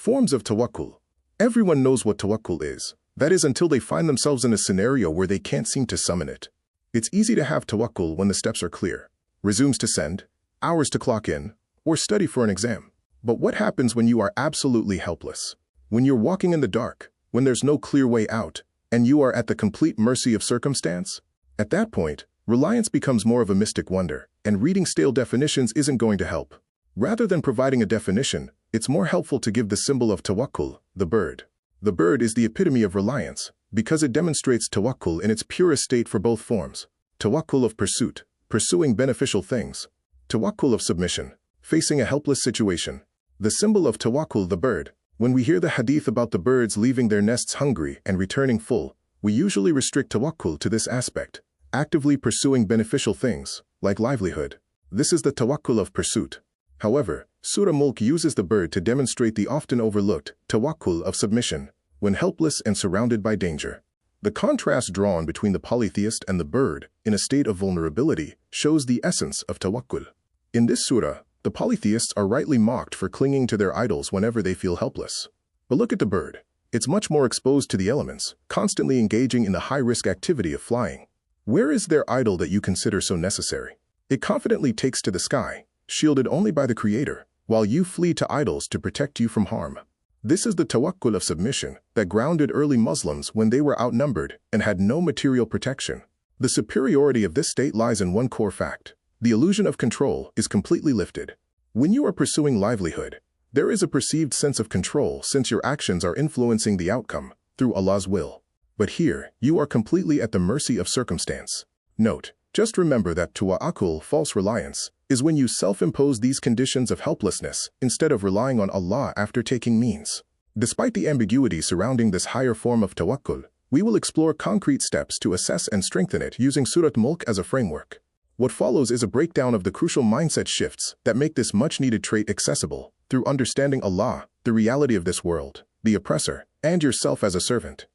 Forms of Tawakul. Everyone knows what Tawakul is. That is until they find themselves in a scenario where they can't seem to summon it. It's easy to have Tawakul when the steps are clear. Resumes to send, hours to clock in, or study for an exam. But what happens when you are absolutely helpless? When you're walking in the dark, when there's no clear way out, and you are at the complete mercy of circumstance? At that point, reliance becomes more of a mystic wonder, and reading stale definitions isn't going to help. Rather than providing a definition, it's more helpful to give the symbol of Tawakul, the bird. The bird is the epitome of reliance, because it demonstrates Tawakul in its purest state for both forms. Tawakul of pursuit, pursuing beneficial things. Tawakul of submission, facing a helpless situation. The symbol of Tawakul, the bird. When we hear the hadith about the birds leaving their nests hungry and returning full, we usually restrict Tawakul to this aspect, actively pursuing beneficial things, like livelihood. This is the Tawakul of pursuit. However, Surah Mulk uses the bird to demonstrate the often overlooked Tawakul of submission, when helpless and surrounded by danger. The contrast drawn between the polytheist and the bird, in a state of vulnerability, shows the essence of Tawakul. In this surah, the polytheists are rightly mocked for clinging to their idols whenever they feel helpless. But look at the bird. It's much more exposed to the elements, constantly engaging in the high-risk activity of flying. Where is their idol that you consider so necessary? It confidently takes to the sky, shielded only by the Creator, while you flee to idols to protect you from harm. This is the Tawakul of submission that grounded early Muslims when they were outnumbered and had no material protection. The superiority of this state lies in one core fact. The illusion of control is completely lifted. When you are pursuing livelihood, there is a perceived sense of control since your actions are influencing the outcome through Allah's will. But here, you are completely at the mercy of circumstance. Note, just remember that Tawakul, false reliance, is when you self-impose these conditions of helplessness instead of relying on Allah after taking means. Despite the ambiguity surrounding this higher form of Tawakul, we will explore concrete steps to assess and strengthen it using Surah Mulk as a framework. What follows is a breakdown of the crucial mindset shifts that make this much-needed trait accessible through understanding Allah, the reality of this world, the oppressor, and yourself as a servant.